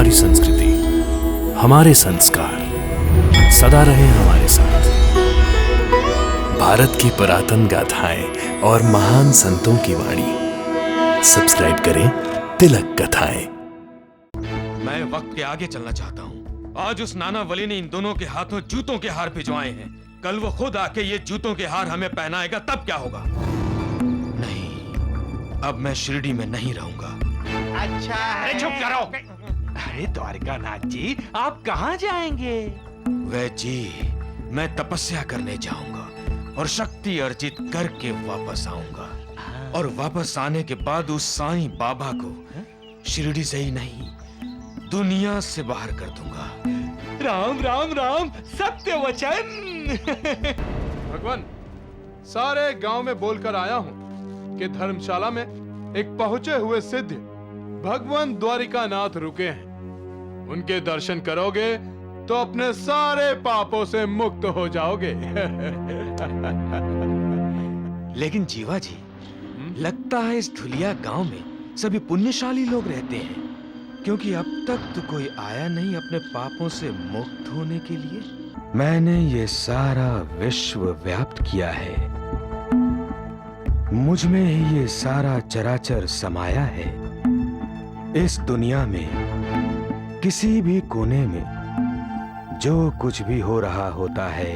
हमारी संस्कृति, हमारे संस्कार सदा रहे हमारे साथ। भारत की पुरातन गाथाएं और महान संतों की वाणी। सब्सक्राइब करें तिलक कथाएं। मैं वक्त के आगे चलना चाहता हूँ। आज उस नाना वली ने इन दोनों के हाथों जूतों के हार भिजवाए हैं। कल वो खुद आके ये जूतों के हार हमें पहनाएगा, तब क्या होगा? नहीं, अब मैं शिरडी में नहीं रहूंगा। अच्छा है। अरे चुप करो। अरे द्वारिकानाथ जी, आप कहाँ जाएंगे? वह जी, मैं तपस्या करने जाऊंगा और शक्ति अर्जित करके वापस आऊंगा। और वापस आने के बाद उस साईं बाबा को शिरडी से ही नहीं, दुनिया से बाहर कर दूंगा। राम राम राम, सत्य वचन। भगवान, सारे गांव में बोलकर आया हूं कि धर्मशाला में एक पहुंचे हुए सिद्ध भगवान द्वारिकानाथ रुके हैं। उनके दर्शन करोगे तो अपने सारे पापों से मुक्त हो जाओगे। लेकिन जीवा जी, लगता है इस धुलिया गांव में सभी पुण्यशाली लोग रहते हैं, क्योंकि अब तक तो कोई आया नहीं अपने पापों से मुक्त होने के लिए। मैंने ये सारा विश्व व्याप्त किया है, मुझ में ही ये सारा चराचर समाया है। इस दुनिया में किसी भी कोने में जो कुछ भी हो रहा होता है,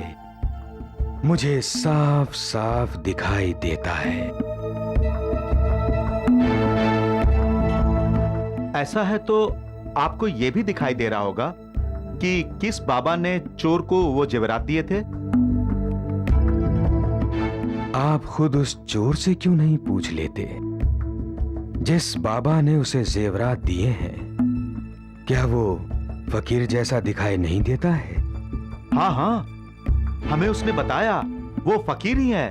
मुझे साफ साफ दिखाई देता है। ऐसा है तो आपको यह भी दिखाई दे रहा होगा कि किस बाबा ने चोर को वो जेवरात दिए थे। आप खुद उस चोर से क्यों नहीं पूछ लेते? जिस बाबा ने उसे जेवरात दिए हैं, क्या वो फकीर जैसा दिखाई नहीं देता है? हाँ हाँ, हमें उसने बताया वो फकीर ही है।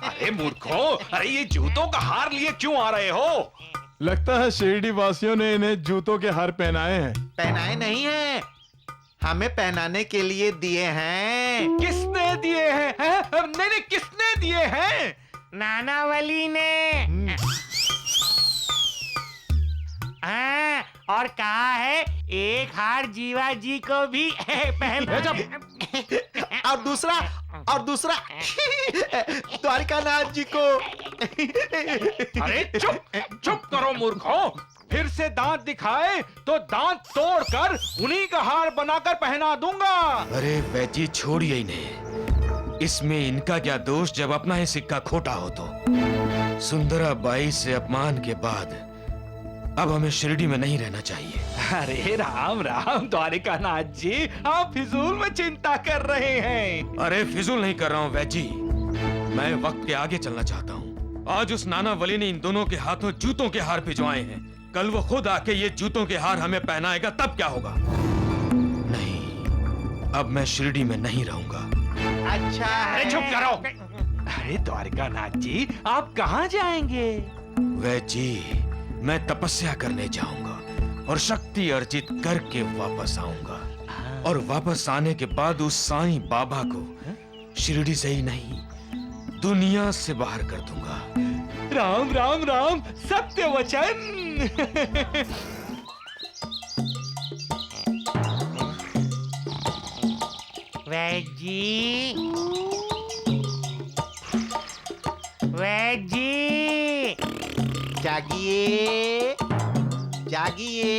अरे मूर्खो, अरे ये जूतों का हार लिए क्यों आ रहे हो? लगता है शिरडी वासियों ने इन्हें जूतों के हार पहनाए हैं। पहनाए नहीं है, हमें पहनाने के लिए दिए हैं। किसने दिए हैं? नहीं नहीं, किसने दिए हैं? नाना वली ने। हाँ, और कहा है एक हार जीवा जी को भी पहना। और दूसरा द्वारिकानाथ जी को। अरे चुप करो मूर्खो। फिर से दांत दिखाए तो दांत तोड़कर उन्हीं का हार बनाकर पहना दूंगा। अरे वैजी, छोड़िए इन्हें। इसमें इनका क्या दोष जब अपना ही सिक्का खोटा हो तो। सुंदरा बाई से अपमान के बाद अब हमें शिरडी में नहीं रहना चाहिए। अरे राम राम द्वारिकानाथ जी, आप फिजूल में चिंता कर रहे हैं। अरे फिजूल नहीं कर रहा हूँ वैजी, मैं वक्त के आगे चलना चाहता हूँ। आज उस नाना वली ने इन दोनों के हाथों जूतों के हार भिजवाए हैं। कल वो खुद आके ये जूतों के हार हमें पहनाएगा, तब क्या होगा? नहीं, अब मैं शिरडी में नहीं रहूंगा। अच्छा है। अरे चुप करो। अरे द्वारिकानाथ जी, आप कहाँ जाएंगे? वैजी, मैं तपस्या करने जाऊंगा और शक्ति अर्जित करके वापस आऊंगा। और वापस आने के बाद उस साईं बाबा को शिरडी से ही नहीं, दुनिया से बाहर कर दूंगा। राम राम राम, सत्य वचन। वैजी, वैजी, जागिए जागिए।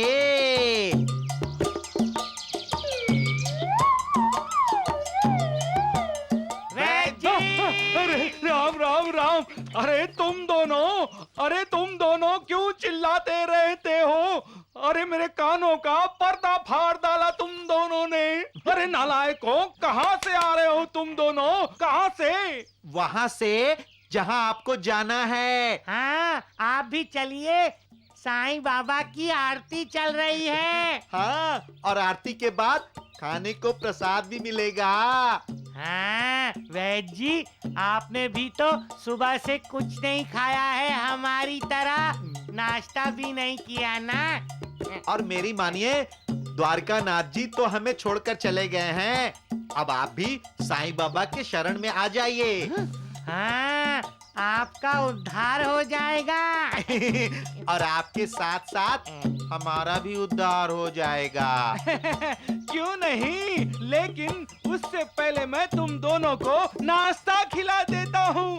अरे राम राम राम। अरे तुम दोनों क्यों चिल्लाते रहते हो? अरे मेरे कानों का पर्दा फाड़ डाला तुम दोनों ने। अरे नालायकों, कहाँ से आ रहे हो तुम दोनों? कहाँ से? वहां से जहां आपको जाना है। हाँ, आप भी चलिए। साईं बाबा की आरती चल रही है। हाँ, और आरती के बाद खाने को प्रसाद भी मिलेगा। हाँ, वैद जी, आपने भी तो सुबह से कुछ नहीं खाया है, हमारी तरह नाश्ता भी नहीं किया ना। और मेरी मानिए, द्वारकानाथ जी तो हमें छोड़कर चले गए हैं। अब आप भी साईं बाबा के शरण में आ जाइए। हाँ, आपका उद्धार हो जाएगा। और आपके साथ साथ हमारा भी उद्धार हो जाएगा। क्यों नहीं, लेकिन उससे पहले मैं तुम दोनों को नाश्ता खिला देता हूँ।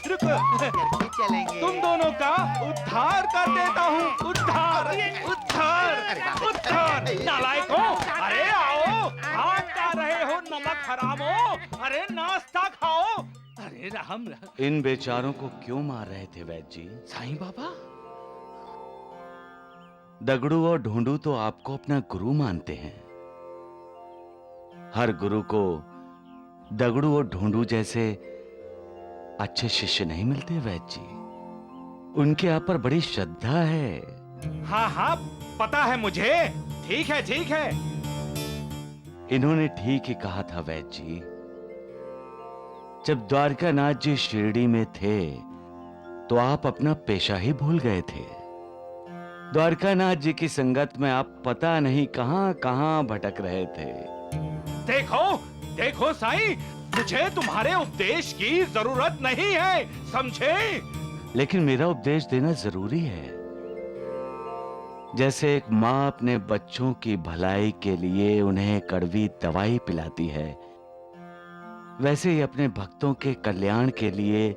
रुको, करके चलेंगे। तुम दोनों का उद्धार कर देता हूँ। उद्धार, उद्धार, उद्धार। नालायकों, अरे आओ, भाग जा रहे हो नमक हरामो। अरे नाश्ता खाओ। अरे राम राम। इन बेचारों को क्यों मार रहे थे वैद्य जी? साईं बाबा, दगड़ू और ढूंढू तो आपको अपना गुरु मानते हैं। हर गुरु को दगड़ू और ढूंढू जैसे अच्छे शिष्य नहीं मिलते वैद्य जी। उनके आप पर बड़ी श्रद्धा है। हाँ हाँ पता है मुझे। ठीक है, ठीक है। इन्होंने ठीक ही कहा था वैद्य जी। जब द्वारकानाथ जी शिरडी में थे तो आप अपना पेशा ही भूल गए थे। द्वारकानाथ जी की संगत में आप पता नहीं कहां कहां भटक रहे थे। देखो देखो साईं, मुझे तुम्हारे उपदेश की जरूरत नहीं है, समझे? लेकिन मेरा उपदेश देना जरूरी है। जैसे एक माँ अपने बच्चों की भलाई के लिए उन्हें कड़वी दवाई पिलाती है, वैसे ही अपने भक्तों के कल्याण के लिए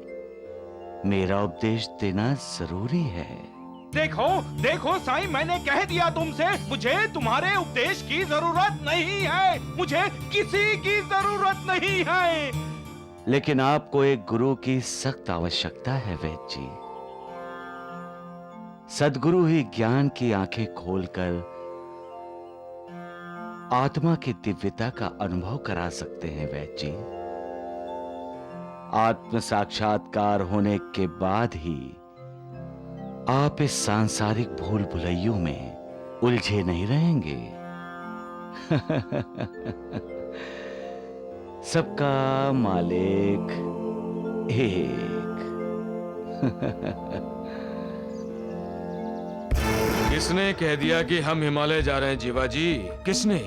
मेरा उपदेश देना जरूरी है। देखो देखो साईं, मैंने कह दिया तुमसे, मुझे तुम्हारे उपदेश की जरूरत नहीं है। मुझे किसी की जरूरत नहीं है। लेकिन आपको एक गुरु की सख्त आवश्यकता है वैद्य जी। सद्गुरु ही ज्ञान की आंखें खोलकर आत्मा की दिव्यता का अनुभव करा सकते हैं वैद्य जी। आत्म साक्षात्कार होने के बाद ही आप इस सांसारिक भूल भुलैयों में उलझे नहीं रहेंगे। सबका मालिक एक। किसने कह दिया कि हम हिमालय जा रहे हैं जीवा जी? किसने?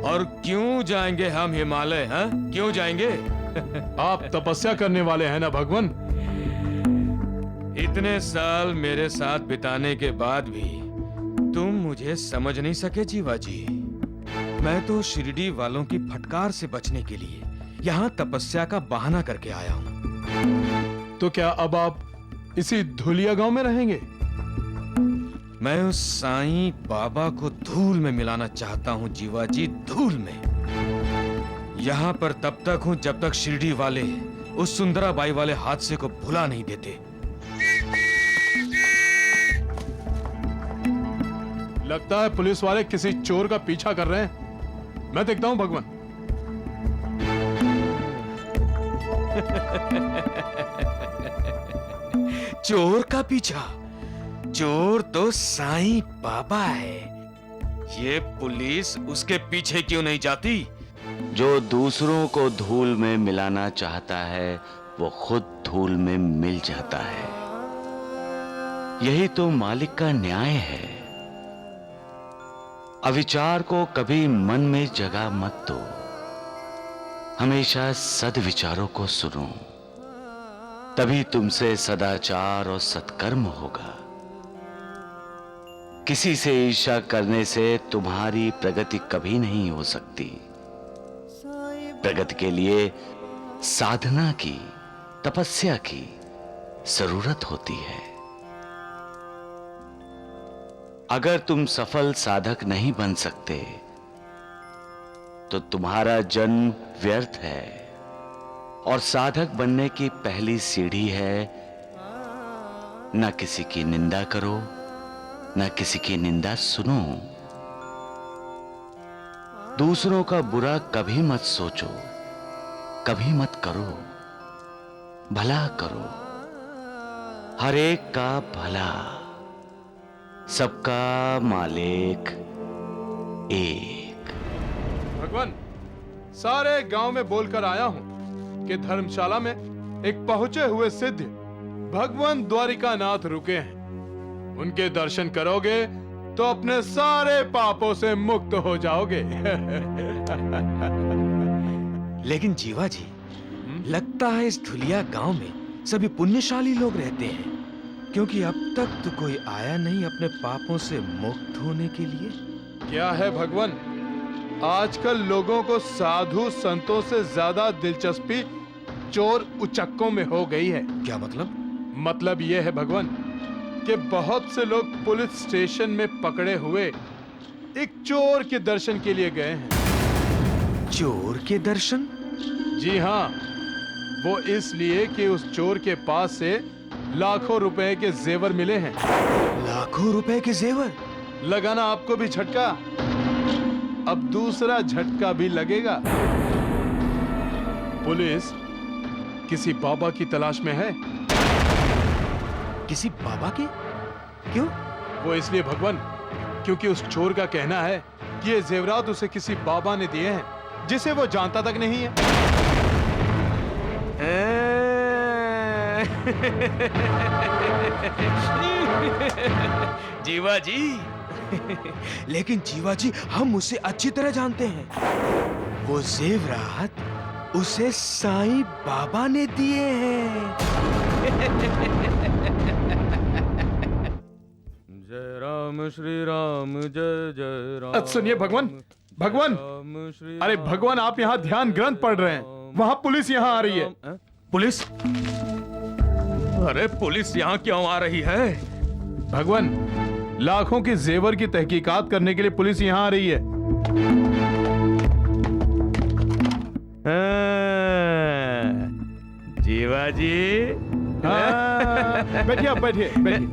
और क्यों जाएंगे हम हिमालय? हाँ, क्यों जाएंगे? आप तपस्या करने वाले हैं ना भगवान? इतने साल मेरे साथ बिताने के बाद भी तुम मुझे समझ नहीं सके जीवा जी। मैं तो शिरडी वालों की फटकार से बचने के लिए यहाँ तपस्या का बहाना करके आया हूँ। तो क्या अब आप इसी धुलिया गांव में रहेंगे? मैं उस साईं बाबा को धूल में मिलाना चाहता हूँ जीवा जी, धूल में। यहाँ पर तब तक हूँ जब तक शिरडी वाले उस सुंदराबाई वाले हादसे को भुला नहीं देते। लगता है पुलिस वाले किसी चोर का पीछा कर रहे हैं। मैं देखता हूँ भगवान। चोर का पीछा? चोर तो साईं बाबा है। ये पुलिस उसके पीछे क्यों नहीं जाती? जो दूसरों को धूल में मिलाना चाहता है वो खुद धूल में मिल जाता है। यही तो मालिक का न्याय है। अविचार को कभी मन में जगह मत दो, हमेशा सद्विचारों को सुनो, तभी तुमसे सदाचार और सत्कर्म होगा। किसी से ईर्ष्या करने से तुम्हारी प्रगति कभी नहीं हो सकती। प्रगति के लिए साधना की, तपस्या की जरूरत होती है। अगर तुम सफल साधक नहीं बन सकते तो तुम्हारा जन्म व्यर्थ है। और साधक बनने की पहली सीढ़ी है, न किसी की निंदा करो, न किसी की निंदा सुनो। दूसरों का बुरा कभी मत सोचो, कभी मत करो, भला करो। हर एक का भला, सबका मालिक एक। भगवान, सारे गांव में बोलकर आया हूं कि धर्मशाला में एक पहुंचे हुए सिद्ध भगवान द्वारिकानाथ रुके हैं। उनके दर्शन करोगे तो अपने सारे पापों से मुक्त हो जाओगे। लेकिन जीवा जी, लगता है इस धुलिया गांव में सभी पुण्यशाली लोग रहते हैं, क्योंकि अब तक तो कोई आया नहीं अपने पापों से मुक्त होने के लिए। क्या है भगवान, आजकल लोगों को साधु संतों से ज्यादा दिलचस्पी चोर उचक्कों में हो गई है। क्या मतलब? मतलब ये है भगवान कि बहुत से लोग पुलिस स्टेशन में पकड़े हुए एक चोर के दर्शन के लिए गए हैं। चोर के दर्शन? जी हाँ, वो इसलिए कि उस चोर के पास से लाखों रुपए के जेवर मिले हैं। लाखों रुपए के जेवर? लगाना आपको भी झटका, अब दूसरा झटका भी लगेगा। पुलिस किसी बाबा की तलाश में है। किसी बाबा के? क्यों? वो इसलिए भगवान क्योंकि उस चोर का कहना है कि ये जेवरात उसे किसी बाबा ने दिए हैं जिसे वो जानता तक नहीं है। जीवा जी, लेकिन जीवा जी, हम उसे अच्छी तरह जानते हैं। वो जेवरात उसे साईं बाबा ने दिए हैं। जय राम श्री राम, जय जय राम। सुनिए भगवान, भगवान, अरे भगवान, आप यहाँ ध्यान ग्रंथ पढ़ रहे हैं, वहाँ पुलिस यहाँ आ रही है। पुलिस? अरे पुलिस यहाँ क्यों आ रही है? भगवान, लाखों की जेवर की तहकीकात करने के लिए पुलिस यहाँ आ रही है। जीवा जी, बैठिए, आप बैठिए, बैठिए।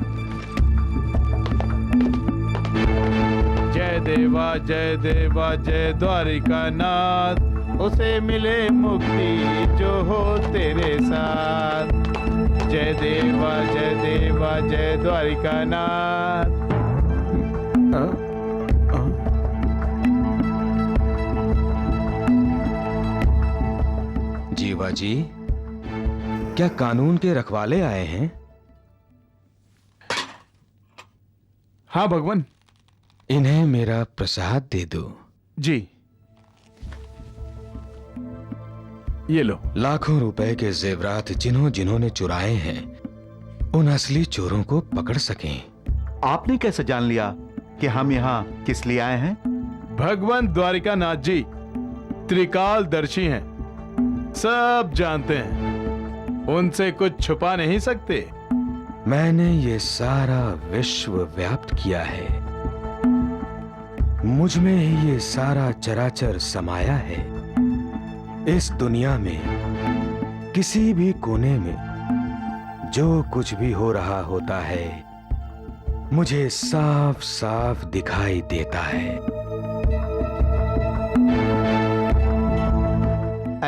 जय देवा जय देवा जय द्वारिका नाथ, उसे मिले मुक्ति जो हो तेरे साथ। जय देवा जय द्वारिका नाथ। जीवा जी, क्या कानून के रखवाले आए हैं? हाँ भगवान। इन्हें मेरा प्रसाद दे दो। जी, ये लो। लाखों रुपए के जेवरात जिन्होंने चुराए हैं, उन असली चोरों को पकड़ सकें। आपने कैसे जान लिया कि हम यहाँ किस लिए आए हैं? भगवान द्वारिका नाथ जी त्रिकालदर्शी हैं, सब जानते हैं, उनसे कुछ छुपा नहीं सकते। मैंने ये सारा विश्व व्याप्त किया है, मुझ में ही ये सारा चराचर समाया है। इस दुनिया में किसी भी कोने में जो कुछ भी हो रहा होता है, मुझे साफ साफ दिखाई देता है।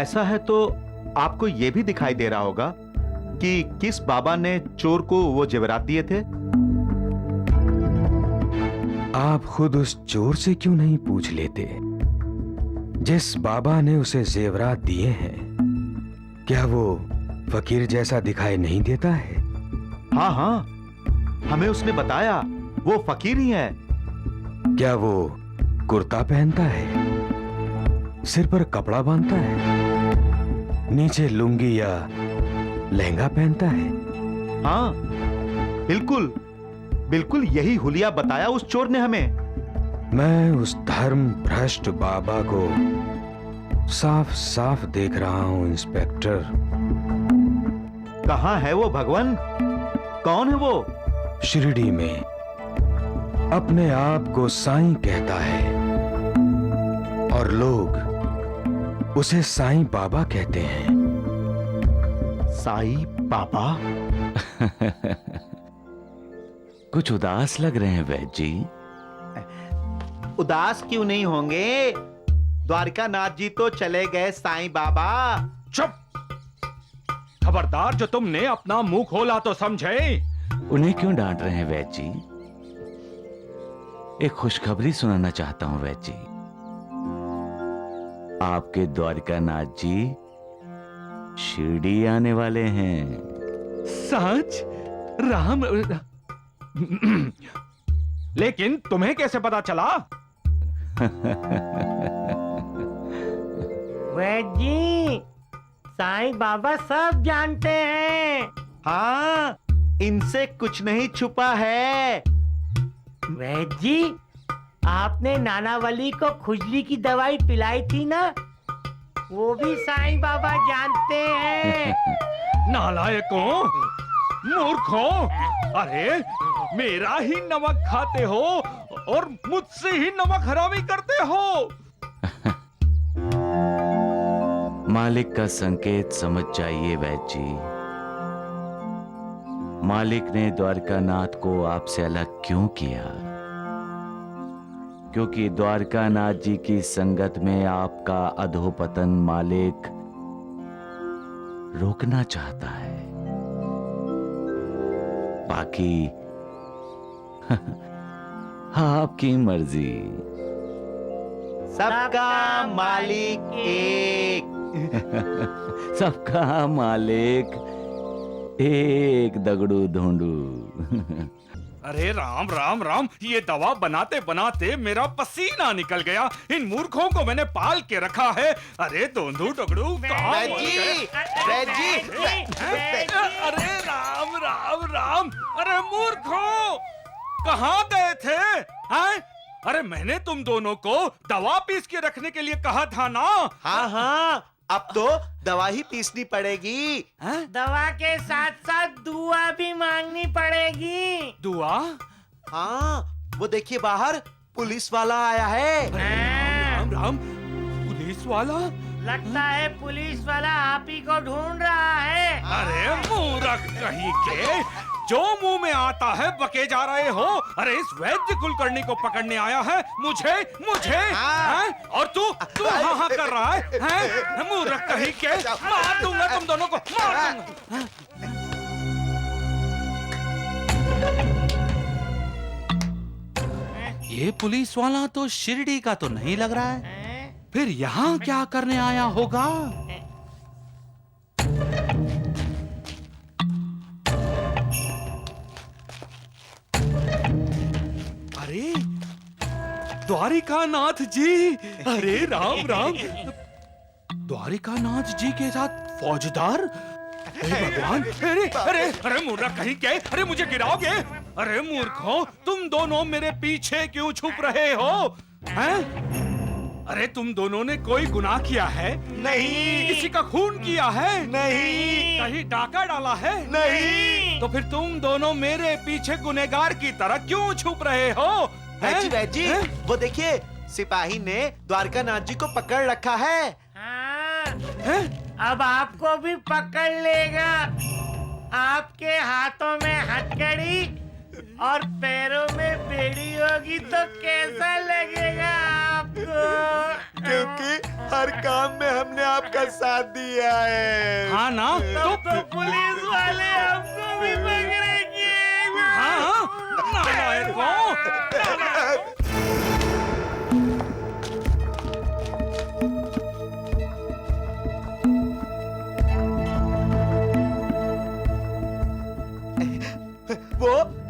ऐसा है तो आपको यह भी दिखाई दे रहा होगा कि किस बाबा ने चोर को वो जेवरात दिए थे? आप खुद उस चोर से क्यों नहीं पूछ लेते? जिस बाबा ने उसे जेवरात दिए हैं, क्या वो फकीर जैसा दिखाई नहीं देता है? हाँ हाँ, हमें उसने बताया वो फकीर ही है। क्या वो कुर्ता पहनता है, सिर पर कपड़ा बांधता है, नीचे लुंगी या लहंगा पहनता है? हाँ, बिल्कुल बिल्कुल यही हुलिया बताया उस चोर ने हमें। मैं उस धर्म भ्रष्ट बाबा को साफ साफ देख रहा हूं इंस्पेक्टर। कहाँ है वो भगवान? कौन है वो? शिरडी में अपने आप को साईं कहता है और लोग उसे साईं बाबा कहते हैं। साईं बाबा? कुछ उदास लग रहे हैं वैद्य जी। उदास क्यों नहीं होंगे? द्वारिका नाथ जी तो चले गए साईं बाबा। चुप! खबरदार, जो तुमने अपना मुंह खोला तो समझे। उन्हें क्यों डांट रहे हैं वैद्य जी? एक खुशखबरी सुनाना चाहता हूं वैद्य जी। आपके द्वारिका नाथ जी शिरडी आने वाले हैं। सच? राम? लेकिन तुम्हें कैसे पता चला? वैद्य जी, साईं बाबा सब जानते हैं। हाँ, इनसे कुछ नहीं छुपा है। वैद्य जी, आपने नानावली को खुजली की दवाई पिलाई थी ना, वो भी साईं बाबा जानते हैं। नालायकों, मूर्खों, अरे मेरा ही नमक खाते हो और मुझसे ही नमक हरामी करते हो। मालिक का संकेत समझ जाइए वैद्य जी। मालिक ने द्वारकानाथ को आपसे अलग क्यों किया? क्योंकि द्वारकानाथ जी की संगत में आपका अधोपतन मालिक रोकना चाहता है। बाकी आपकी मर्जी। सबका मालिक एक। सबका मालिक एक दगड़ू ढूंढू। अरे राम राम राम, ये दवा बनाते बनाते मेरा पसीना निकल गया। इन मूर्खों को मैंने पाल के रखा है। अरे दोंदू टकड़ू कहाँ वैद्य पहुंच जी, गए? वैद्य जी, अरे राम राम राम, अरे मूर्खों, कहाँ गए थे? हैं? अरे मैंने तुम दोनों को दवा पीस के रखने के लिए कहा था ना। हाँ हाँ, अब तो दवा ही पीसनी पड़ेगी। दवा के साथ साथ दुआ भी मांगनी पड़ेगी। दुआ? हाँ, वो देखिए बाहर पुलिस वाला आया है। राम राम, पुलिस वाला? लगता है पुलिस वाला आप ही को ढूंढ रहा है। अरे मूर्ख कहीं के, जो मुंह में आता है बके जा रहे हो। अरे इस वैद्य कुलकर्णी को पकड़ने आया है, मुझे मुझे हैं? और तू हाँ हाँ कर रहा है, हैं? मूर्ख कहीं के, मार दूंगा तुम दोनों को, मार दूंगा। ये पुलिस वाला तो शिरडी का तो नहीं लग रहा है। फिर यहाँ क्या करने आया होगा? अरे द्वारिकानाथ जी, अरे राम राम, द्वारिकानाथ जी के साथ फौजदार? अरे भगवान, अरे अरे अरे मूर्ख कहीं के, अरे मुझे गिराओगे? अरे मूर्खों, तुम दोनों मेरे पीछे क्यों छुप रहे हो? हैं? अरे तुम दोनों ने कोई गुनाह किया है? नहीं। किसी का खून किया है? नहीं। कहीं डाका डाला है? नहीं। तो फिर तुम दोनों मेरे पीछे गुनहगार की तरह क्यों छुप रहे हो? वैद्य जी, वो देखिए सिपाही ने द्वारकानाथ जी को पकड़ रखा है। हाँ, अब आपको भी पकड़ लेगा। आपके हाथों में हथकड़ी और पैरों में बेड़ी होगी तो कैसा लगेगा आपको? क्योंकि हर काम में हमने आपका साथ दिया है। हाँ ना? तो पुलिस वाले हमको भी पकड़ेंगे। हाँ, नालायकों, नालायकों।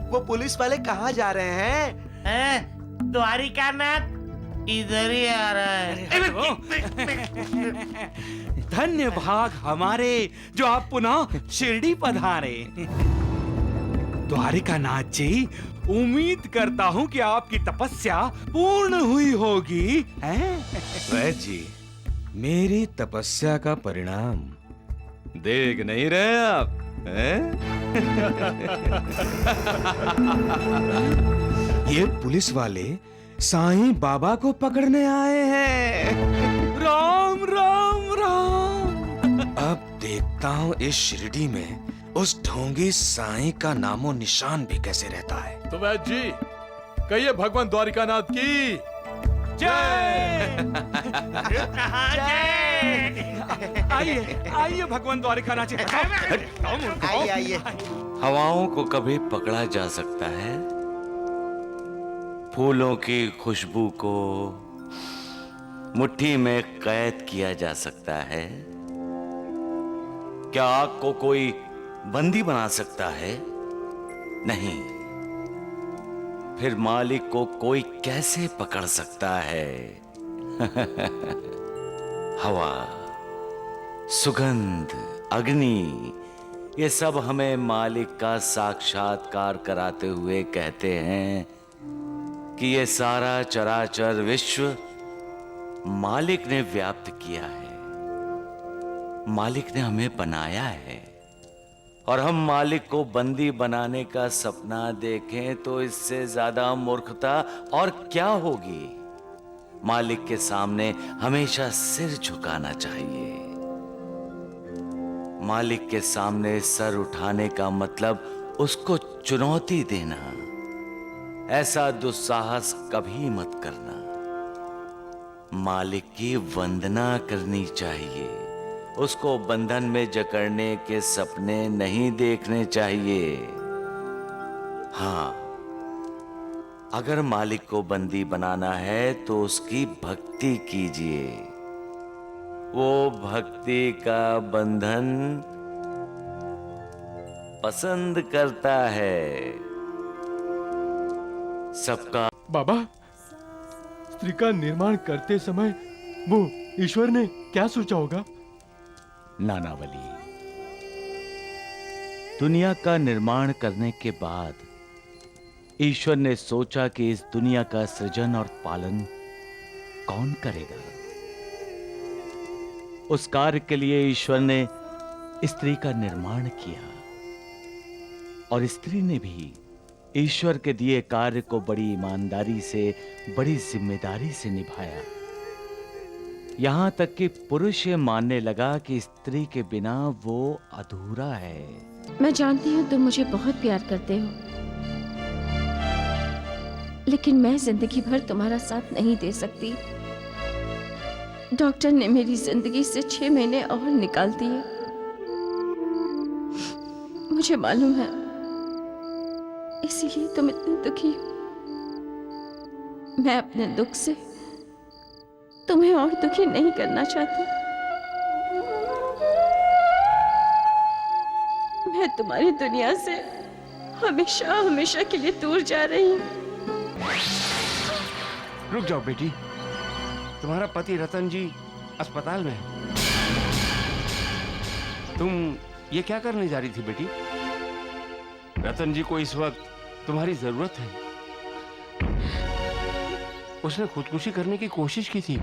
वो पुलिस वाले कहाँ जा रहे हैं? द्वारिकानाथ इधर ही आ रहा है। धन्य भाग हमारे जो आप पुनः शिरडी पधारे। द्वारिकानाथ जी, उम्मीद करता हूँ कि आपकी तपस्या पूर्ण हुई होगी। वैद्य जी, मेरी तपस्या का परिणाम देख नहीं रहे आप? ये पुलिस वाले साईं बाबा को पकड़ने आए हैं। राम राम राम। अब देखता हूँ इस शिरडी में उस ढोंगी साईं का नामो निशान भी कैसे रहता है। तो वैद्य जी, कहिए भगवान द्वारिकानाथ की जय। आइए आइए भगवान द्वारिकानाथ जी। आइए आइए। हवाओं को कभी पकड़ा जा सकता है, फूलों की खुशबू को मुट्ठी में कैद किया जा सकता है। क्या आग को कोई बंदी बना सकता है? नहीं। फिर मालिक को कोई कैसे पकड़ सकता है? हवा सुगंध, अग्नि, ये सब हमें मालिक का साक्षात्कार कराते हुए कहते हैं कि ये सारा चराचर विश्व मालिक ने व्याप्त किया है, मालिक ने हमें बनाया है। और हम मालिक को बंदी बनाने का सपना देखें तो इससे ज्यादा मूर्खता और क्या होगी। मालिक के सामने हमेशा सिर झुकाना चाहिए। मालिक के सामने सर उठाने का मतलब उसको चुनौती देना। ऐसा दुस्साहस कभी मत करना। मालिक की वंदना करनी चाहिए। उसको बंधन में जकड़ने के सपने नहीं देखने चाहिए। हाँ, अगर मालिक को बंदी बनाना है तो उसकी भक्ति कीजिए। वो भक्ति का बंधन पसंद करता है। सबका बाबा, स्त्री का निर्माण करते समय वो ईश्वर ने क्या सोचा होगा? नानावली, दुनिया का निर्माण करने के बाद ईश्वर ने सोचा कि इस दुनिया का सृजन और पालन कौन करेगा। उस कार्य के लिए ईश्वर ने स्त्री का निर्माण किया और स्त्री ने भी ईश्वर के दिए कार्य को बड़ी ईमानदारी से, बड़ी जिम्मेदारी से निभाया। यहां तक कि पुरुष ये मानने लगा कि स्त्री के बिना वो अधूरा है। मैं जानती हूँ तुम मुझे बहुत प्यार करते हो, लेकिन मैं जिंदगी भर तुम्हारा साथ नहीं दे सकती। डॉक्टर ने मेरी जिंदगी से 6 महीने और निकाल दिए। मुझे मालूम है, इसीलिए तुम इतने दुखी हो। मैं अपने दुख से तुम्हें और दुखी नहीं करना चाहती। मैं तुम्हारी दुनिया से हमेशा हमेशा के लिए दूर जा रही हूँ। रुक जाओ बेटी, तुम्हारा पति रतन जी अस्पताल में है। तुम ये क्या करने जा रही थी बेटी? रतन जी को इस वक्त तुम्हारी जरूरत है। उसने खुदकुशी करने की कोशिश की थी।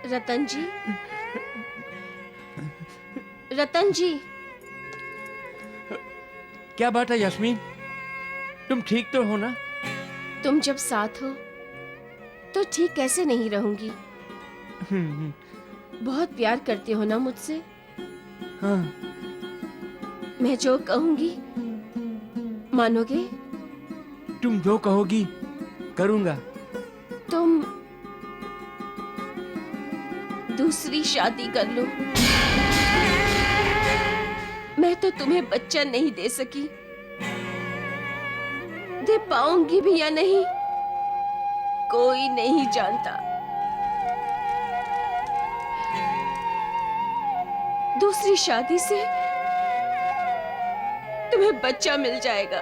रतन जी, रतन जी। क्या बात है यास्मीन, तुम ठीक तो हो ना? तुम जब साथ हो तो ठीक कैसे नहीं रहूंगी। बहुत प्यार करते हो ना मुझसे? हाँ। मैं जो कहूंगी मानोगे? तुम जो कहोगी करूंगा। तुम दूसरी शादी कर लो। मैं तो तुम्हें बच्चा नहीं दे सकी, दे पाऊंगी भी या नहीं कोई नहीं जानता। दूसरी शादी से तुम्हें बच्चा मिल जाएगा।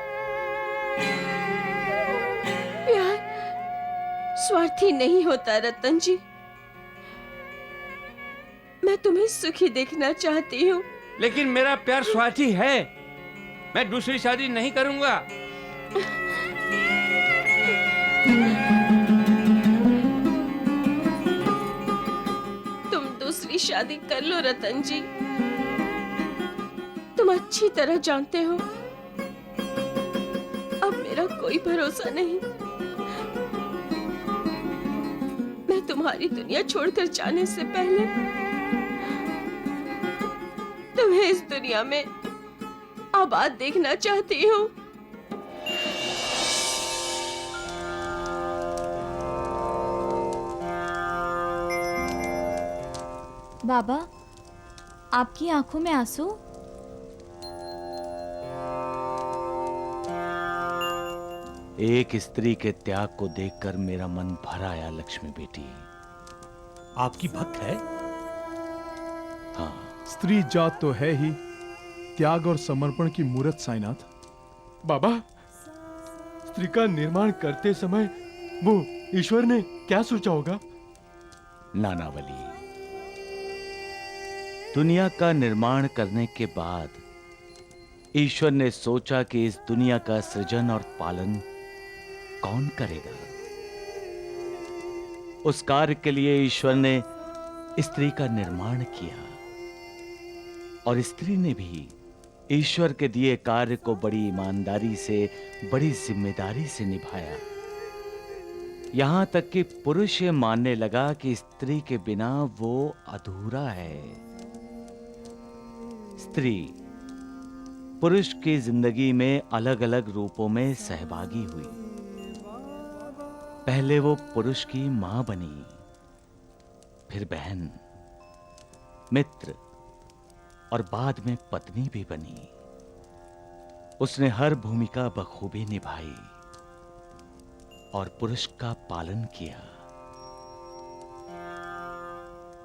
प्यार स्वार्थी नहीं होता रतन जी। मैं तुम्हें सुखी देखना चाहती हूँ। लेकिन मेरा प्यार स्वार्थी है। मैं दूसरी शादी नहीं करूंगा। तुम दूसरी शादी कर लो रतन जी। तुम अच्छी तरह जानते हो अब मेरा कोई भरोसा नहीं। मैं तुम्हारी दुनिया छोड़कर जाने से पहले तुम्हें इस दुनिया में आबाद देखना चाहती हूँ। बाबा, आपकी आंखों में आंसू? एक स्त्री के त्याग को देखकर मेरा मन भर आया लक्ष्मी बेटी। आपकी भक्त है? हाँ, स्त्री जात तो है ही, त्याग और समर्पण की मूर्त साईनाथ। बाबा, स्त्री का निर्माण करते समय वो ईश्वर ने क्या सोचा होगा? नानावली, दुनिया का निर्माण करने के बाद ईश्वर ने सोचा कि इस दुनिया का सृजन और पालन कौन करेगा। उस कार्य के लिए ईश्वर ने स्त्री का निर्माण किया और स्त्री ने भी ईश्वर के दिए कार्य को बड़ी ईमानदारी से, बड़ी जिम्मेदारी से निभाया। यहां तक कि पुरुष ये मानने लगा कि स्त्री के बिना वो अधूरा है। स्त्री पुरुष की जिंदगी में अलग अलग रूपों में सहभागी हुई। पहले वो पुरुष की मां बनी, फिर बहन, मित्र और बाद में पत्नी भी बनी। उसने हर भूमिका बखूबी निभाई और पुरुष का पालन किया।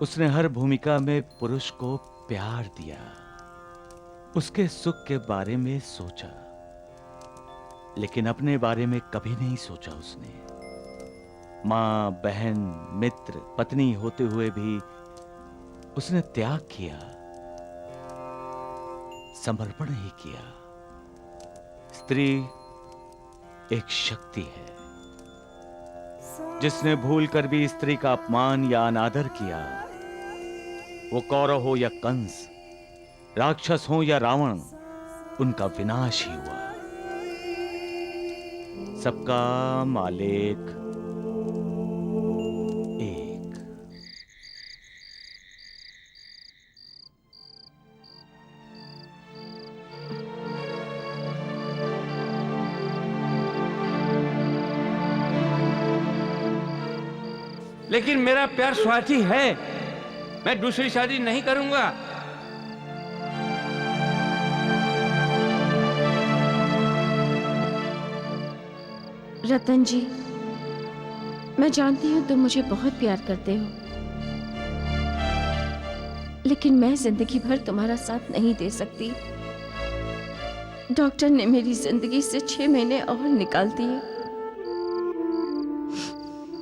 उसने हर भूमिका में पुरुष को प्यार दिया, उसके सुख के बारे में सोचा, लेकिन अपने बारे में कभी नहीं सोचा उसने। मां, बहन, मित्र, पत्नी होते हुए भी उसने त्याग किया, समर्पण ही किया। स्त्री एक शक्ति है। जिसने भूलकर भी स्त्री का अपमान या अनादर किया, वो कौरव हो या कंस, राक्षस हो या रावण, उनका विनाश ही हुआ। सबका मालिक एक। लेकिन मेरा प्यार स्वार्थी है, मैं दूसरी शादी नहीं करूंगा। रतन जी, मैं जानती हूँ तुम मुझे बहुत प्यार करते हो, लेकिन मैं जिंदगी भर तुम्हारा साथ नहीं दे सकती। डॉक्टर ने मेरी जिंदगी से 6 महीने और निकाल दिए।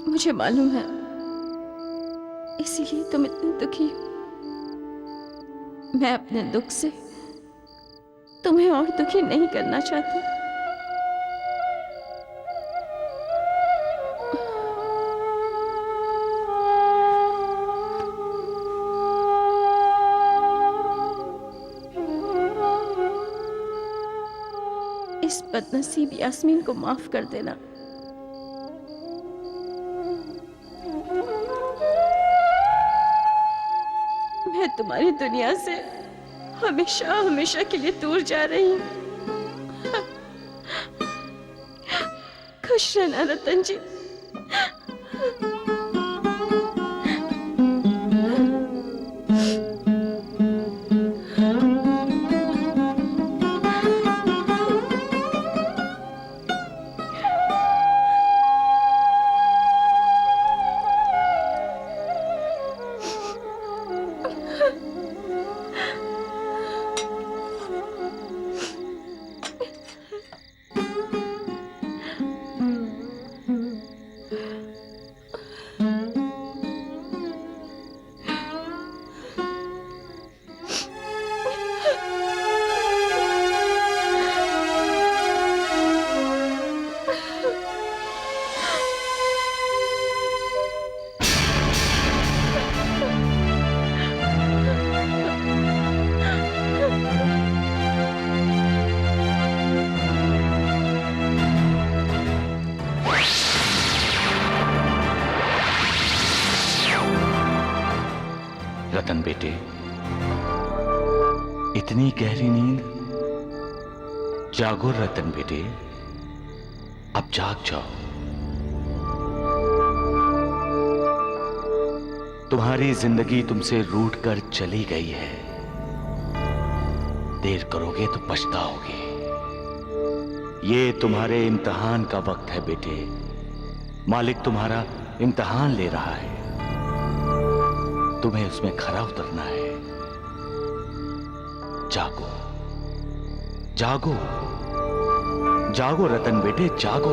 मुझे मालूम है, इसीलिए तुम इतने दुखी हो। मैं अपने दुख से तुम्हें और दुखी नहीं करना चाहती। इस बदनसीब यास्मीन को माफ कर देना। मैं तुम्हारी दुनिया से हमेशा हमेशा के लिए दूर जा रही हूँ। खुश रहना रतन जी। रतन बेटे, इतनी गहरी नींद? जागो रतन बेटे, अब जाग जाओ। तुम्हारी जिंदगी तुमसे रूठ कर चली गई है। देर करोगे तो पछताओगे। ये तुम्हारे इम्तिहान का वक्त है बेटे। मालिक तुम्हारा इम्तिहान ले रहा है, तुम्हें उसमें खरा उतरना है। जागो, जागो, जागो रतन बेटे, जागो,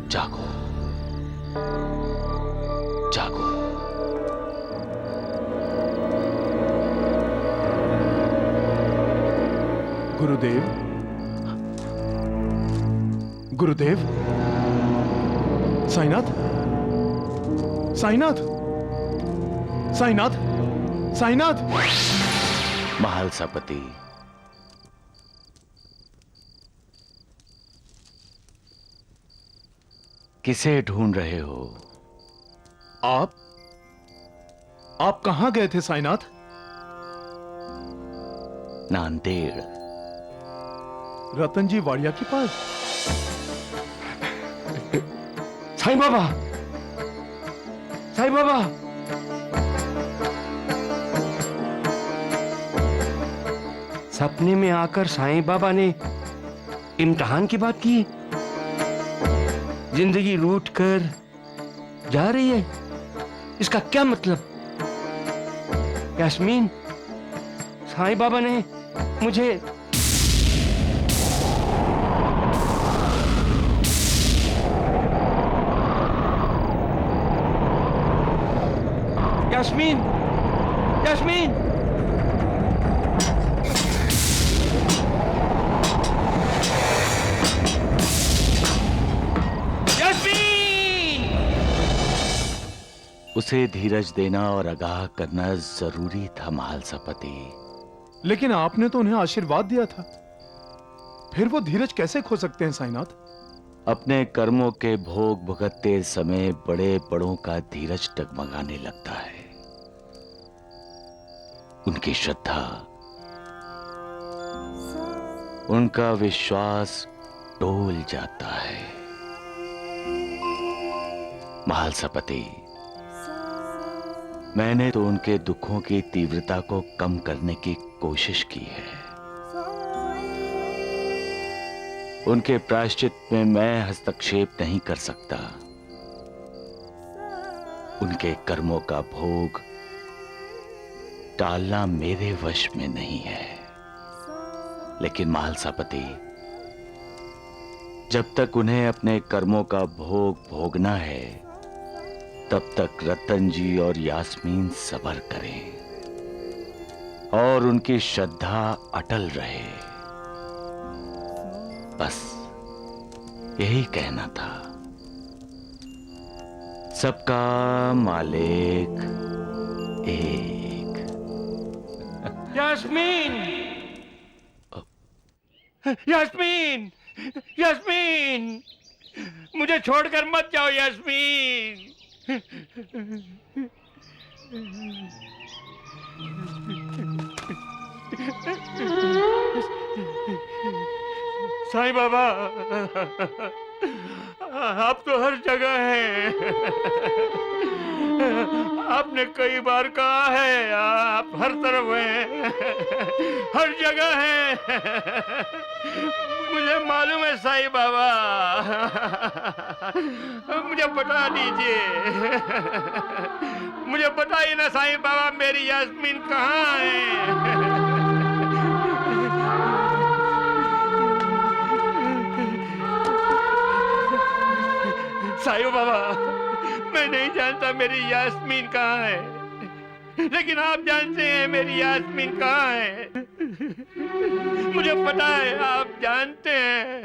जागो, जागो। गुरुदेव, गुरुदेव, साईनाथ, साईनाथ, साईनाथ, साईनाथ। महालसापति, किसे ढूंढ रहे हो? आप कहां गए थे साईनाथ? नांदेड़। रतन जी वाड़िया के पास? साईं बाबा, साईं बाबा। सपने में आकर साईं बाबा ने इम्तिहान की बात की। जिंदगी लूट कर जा रही है, इसका क्या मतलब? यास्मीन, साईं बाबा ने मुझे यास्मीन, यास्मीन, उसे धीरज देना और आगाह करना जरूरी था महालसापति। लेकिन आपने तो उन्हें आशीर्वाद दिया था, फिर वो धीरज कैसे खो सकते हैं साईनाथ? अपने कर्मों के भोग भुगतते समय बड़े बड़ों का धीरज डगमगाने लगता है। उनकी श्रद्धा, उनका विश्वास डोल जाता है। महालसापति, मैंने तो उनके दुखों की तीव्रता को कम करने की कोशिश की है। उनके प्रायश्चित में मैं हस्तक्षेप नहीं कर सकता। उनके कर्मों का भोग टालना मेरे वश में नहीं है। लेकिन महालसापति, जब तक उन्हें अपने कर्मों का भोग भोगना है, तब तक रतन जी और यास्मीन सब्र करें और उनकी श्रद्धा अटल रहे। बस यही कहना था। सबका मालिक एक। यास्मीन, यास्मीन, यास्मीन, मुझे छोड़कर मत जाओ यास्मीन। साईं बाबा, आप तो हर जगह हैं। आपने कई बार कहा है आप हर तरफ हैं, हर जगह हैं। मुझे मालूम है साईं बाबा, मुझे बता दीजिए, मुझे बताइए ना साईं बाबा, मेरी यास्मीन कहाँ है? साईं बाबा, मैं नहीं जानता मेरी यास्मीन कहाँ है, लेकिन आप जानते हैं मेरी यास्मीन कहाँ है। मुझे पता है आप जानते हैं।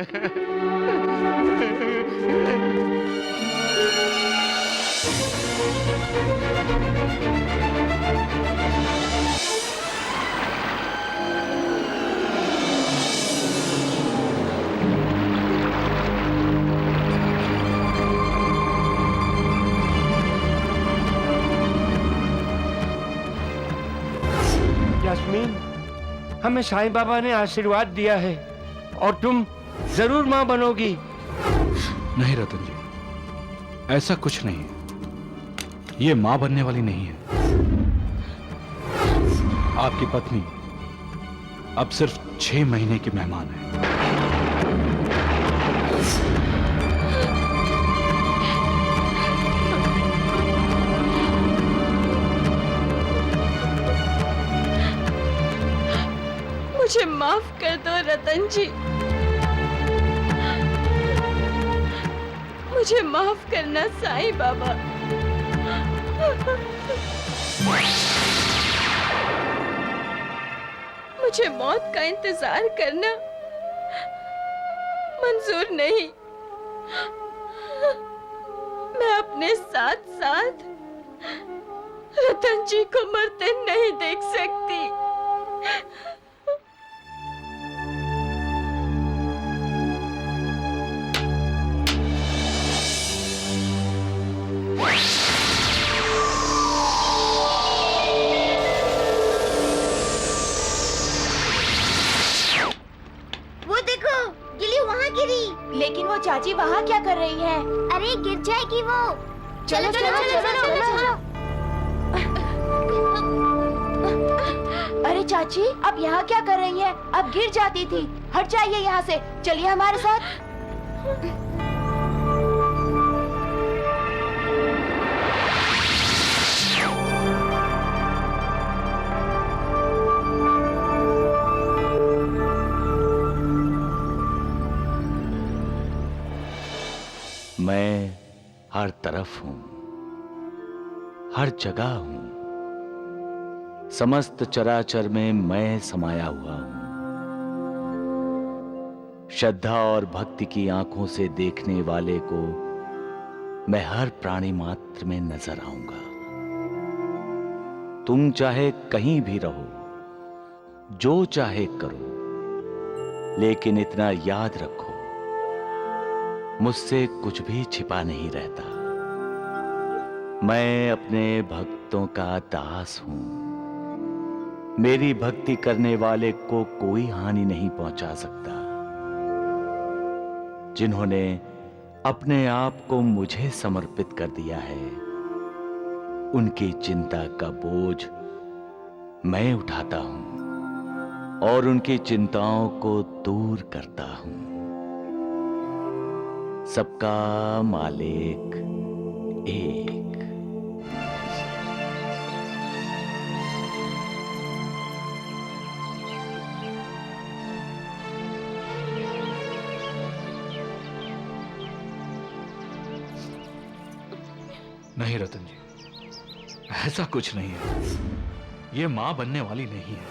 यास्मीन, हमें साईं बाबा ने आशीर्वाद दिया है और तुम जरूर मां बनोगी। नहीं रतन जी, ऐसा कुछ नहीं है। ये मां बनने वाली नहीं है। आपकी पत्नी अब सिर्फ 6 महीने की मेहमान है। मुझे माफ कर दो रतन जी, मुझे माफ करना साईं बाबा। मुझे मौत का इंतजार करना मंजूर नहीं। मैं अपने साथ साथ रतन जी को मरते नहीं देख सकती। वो देखो, गिली वहाँ गिरी। लेकिन वो चाची वहाँ क्या कर रही है? अरे गिर जाएगी वो। चलो चलो चलो चलो चलो। अरे चाची, अब यहाँ क्या कर रही है? अब गिर जाती थी। हट जाइए यहाँ से। चलिए हमारे साथ। मैं हर तरफ हूं, हर जगह हूं, समस्त चराचर में मैं समाया हुआ हूं। श्रद्धा और भक्ति की आंखों से देखने वाले को मैं हर प्राणी मात्र में नजर आऊंगा। तुम चाहे कहीं भी रहो, जो चाहे करो, लेकिन इतना याद रखो, मुझसे कुछ भी छिपा नहीं रहता। मैं अपने भक्तों का दास हूं। मेरी भक्ति करने वाले को कोई हानि नहीं पहुंचा सकता। जिन्होंने अपने आप को मुझे समर्पित कर दिया है, उनकी चिंता का बोझ मैं उठाता हूं और उनकी चिंताओं को दूर करता हूं। सबका मालिक एक। नहीं रतन जी, ऐसा कुछ नहीं है। ये मां बनने वाली नहीं है।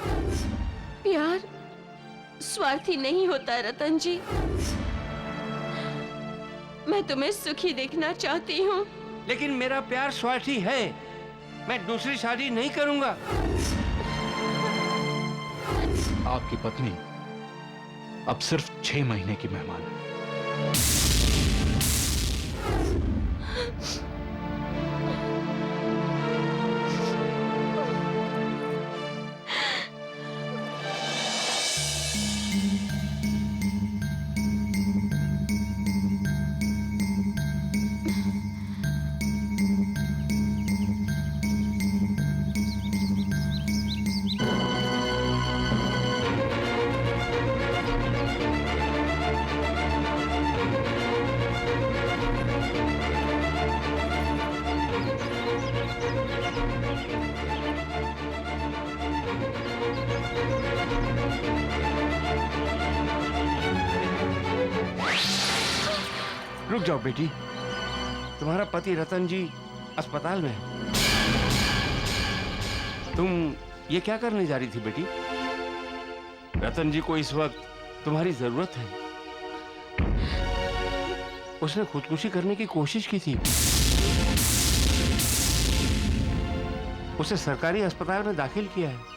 प्यार स्वार्थी नहीं होता रतन जी। मैं तुम्हें सुखी देखना चाहती हूँ। लेकिन मेरा प्यार स्वार्थी है। मैं दूसरी शादी नहीं करूंगा। आपकी पत्नी अब सिर्फ 6 महीने की मेहमान है। रुक जाओ बेटी, तुम्हारा पति रतन जी अस्पताल में है। तुम ये क्या करने जा रही थी बेटी? रतन जी को इस वक्त तुम्हारी जरूरत है। उसने खुदकुशी करने की कोशिश की थी। उसे सरकारी अस्पताल में दाखिल किया है।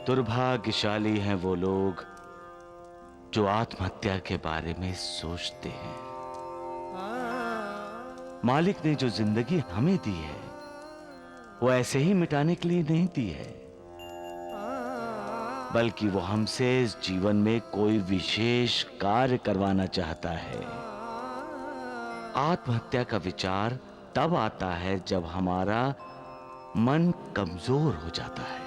दुर्भाग्यशाली हैं वो लोग जो आत्महत्या के बारे में सोचते हैं। मालिक ने जो जिंदगी हमें दी है, वो ऐसे ही मिटाने के लिए नहीं दी है, बल्कि वो हमसे इस जीवन में कोई विशेष कार्य करवाना चाहता है। आत्महत्या का विचार तब आता है जब हमारा मन कमजोर हो जाता है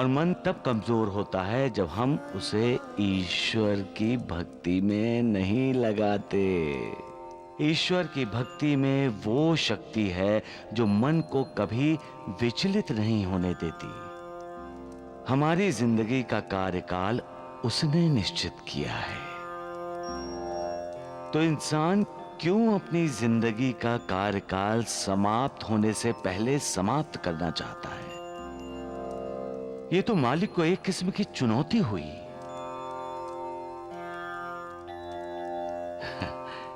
और मन तब कमजोर होता है जब हम उसे ईश्वर की भक्ति में नहीं लगाते। ईश्वर की भक्ति में वो शक्ति है जो मन को कभी विचलित नहीं होने देती। हमारी जिंदगी का कार्यकाल उसने निश्चित किया है, तो इंसान क्यों अपनी जिंदगी का कार्यकाल समाप्त होने से पहले समाप्त करना चाहता है? ये तो मालिक को एक किस्म की चुनौती हुई,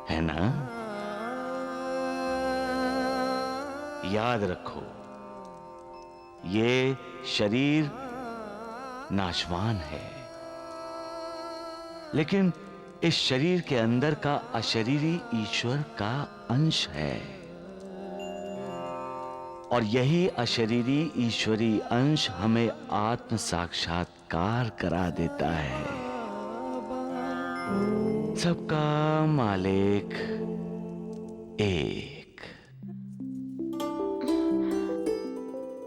है ना? याद रखो, ये शरीर नाशवान है, लेकिन इस शरीर के अंदर का अशरीरी ईश्वर का अंश है, और यही अशरीरी ईश्वरी अंश हमें आत्म साक्षात्कार करा देता है। सबका मालिक एक।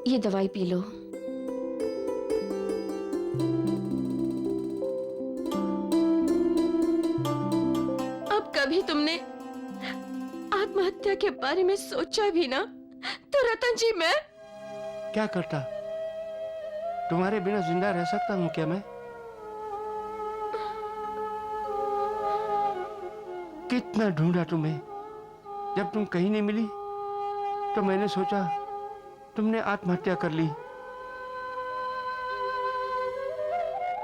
ये दवाई पी लो। अब कभी तुमने आत्महत्या के बारे में सोचा भी ना तो रतन जी मैं क्या करता? तुम्हारे बिना जिंदा रह सकता हूँ क्या मैं? कितना ढूंढा तुम्हें, जब तुम कहीं नहीं मिली तो मैंने सोचा तुमने आत्महत्या कर ली।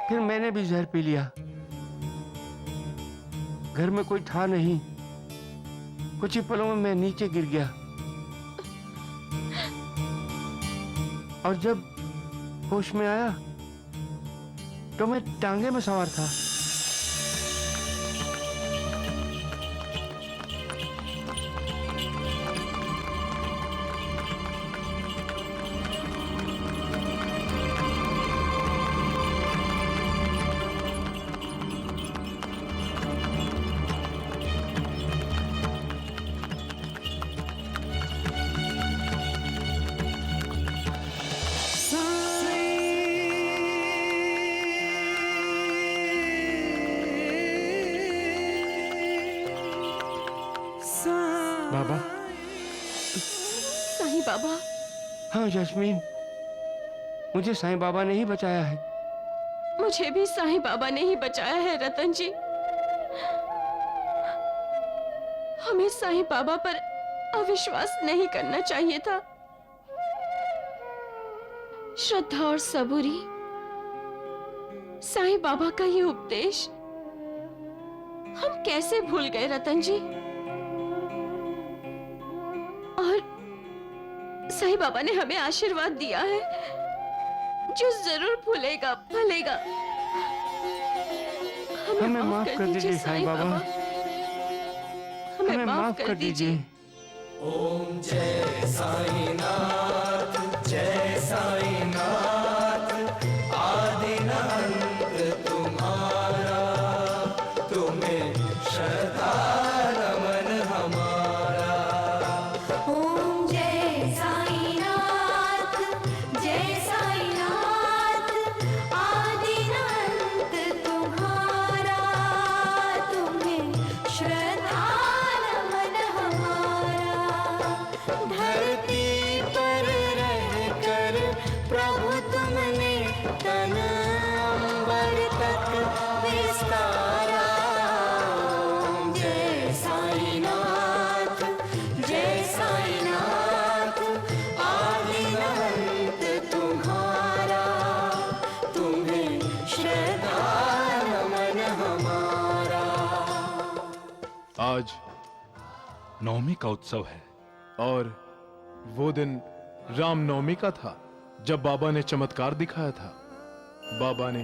फिर मैंने भी जहर पी लिया। घर में कोई था नहीं, कुछ ही पलों में मैं नीचे गिर गया, और जब होश में आया तो मैं टांगे में सवार था। बाबा। साईं बाबा। हाँ जस्मीन, मुझे साईं बाबा ने ही बचाया है। मुझे भी साईं बाबा ने ही बचाया है रतन जी। हमें साईं बाबा पर अविश्वास नहीं करना चाहिए था। श्रद्धा और सबूरी, साईं बाबा का ये उपदेश हम कैसे भूल गए रतन जी? और साईं बाबा ने हमें आशीर्वाद दिया है जो जरूर भूलेगा भलेगा। हमें माफ कर दीजिए साईं बाबा, हमें माफ कर दीजिए। ओम जय साईनाथ, जय साईनाथ, आदि न अंत तुम्हारा, तुम्हें श्रद्धा नमन हमारा। ओम जय साईनाथ, जय साईनाथ, आदि न अंत तुम्हारा, तुम्हें श्रद्धा नमन हमारा। धरती पर रहकर प्रभु तुमने तन अंबर तक विस्तारा। ओम जय साईनाथ, जय साईनाथ, आदि न अंत तुम्हारा, तुम्हें श्रद्धा नमन हमारा। आज नवमी का उत्सव है, और वो दिन रामनवमी का था जब बाबा ने चमत्कार दिखाया था। बाबा ने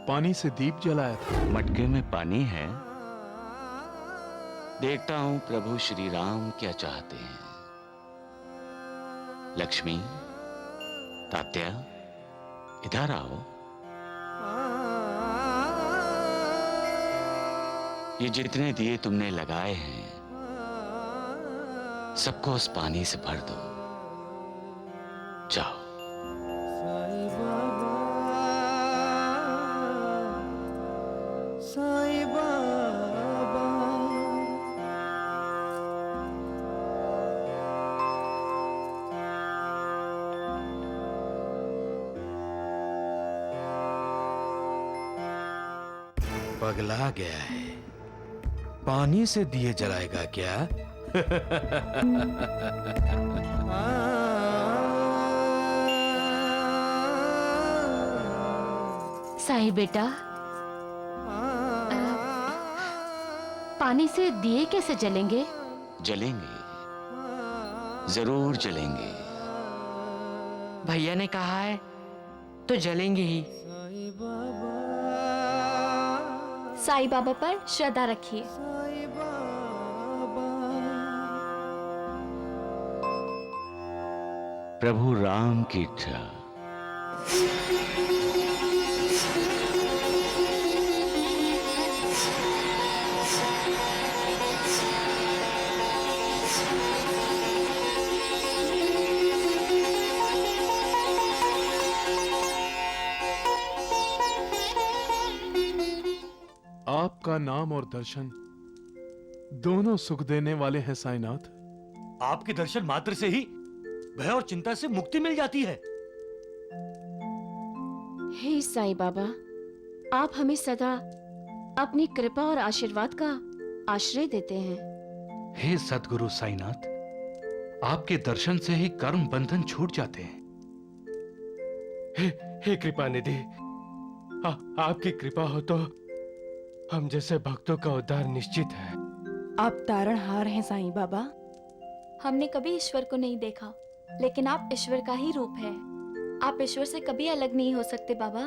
पानी से दीप जलाया था। मटके में पानी है। देखता हूं प्रभु श्री राम क्या चाहते हैं। लक्ष्मी, तात्या, इधर आओ। ये जितने दिए तुमने लगाए हैं सबको उस पानी से भर दो। जाओ। पगला गया है। पानी से दिए जलाएगा क्या? साईं बेटा, पानी से दिए कैसे जलेंगे? जलेंगे, जरूर जलेंगे। भैया ने कहा है तो जलेंगे ही। साईं बाबा पर श्रद्धा रखिए। प्रभु राम की इच्छा। आपका नाम और दर्शन दोनों सुख देने वाले हैं साईनाथ। आपके दर्शन मात्र से ही भय और चिंता से मुक्ति मिल जाती है। हे साईं बाबा, आप हमें सदा अपनी कृपा और आशीर्वाद का आश्रय देते हैं। हे सद्गुरु साईनाथ, आपके दर्शन से ही कर्म बंधन छूट जाते हैं। हे कृपा निधि, आपकी कृपा हो तो हम जैसे भक्तों का उद्धार निश्चित है। आप तारणहार हैं साईं बाबा। हमने कभी ईश्वर को नहीं देखा, लेकिन आप ईश्वर का ही रूप है। आप ईश्वर से कभी अलग नहीं हो सकते बाबा।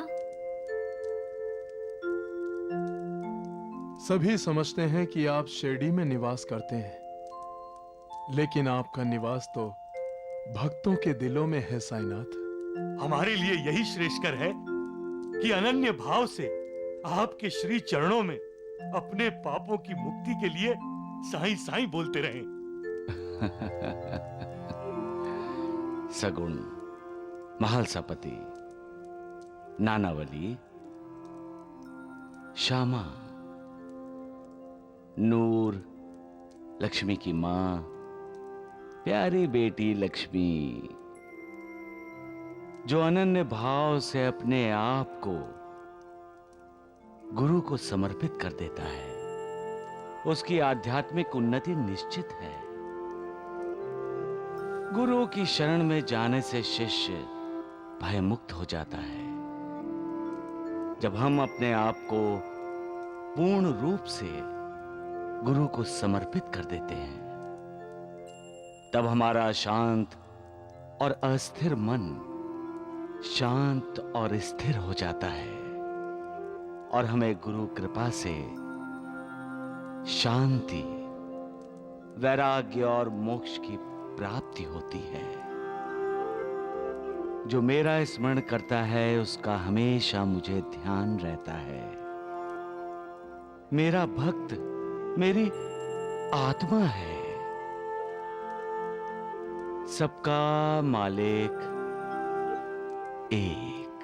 सभी समझते हैं कि आप शिरडी में निवास करते हैं, लेकिन आपका निवास तो भक्तों के दिलों में है साईनाथ। हमारे लिए यही श्रेष्ठकर है कि अनन्य भाव से आपके श्री चरणों में अपने पापों की मुक्ति के लिए साईं साईं बोलते रहें। सगुण, महालसापति, नानावली, श्यामा, नूर, लक्ष्मी की मां, प्यारी बेटी लक्ष्मी, जो अनन्य भाव से अपने आप को गुरु को समर्पित कर देता है, उसकी आध्यात्मिक उन्नति निश्चित है। गुरु की शरण में जाने से शिष्य भय मुक्त हो जाता है। जब हम अपने आप को पूर्ण रूप से गुरु को समर्पित कर देते हैं, तब हमारा शांत और अस्थिर मन शांत और स्थिर हो जाता है और हमें गुरु कृपा से शांति, वैराग्य और मोक्ष की प्राप्ति होती है। जो मेरा स्मरण करता है उसका हमेशा मुझे ध्यान रहता है। मेरा भक्त मेरी आत्मा है। सबका मालिक एक।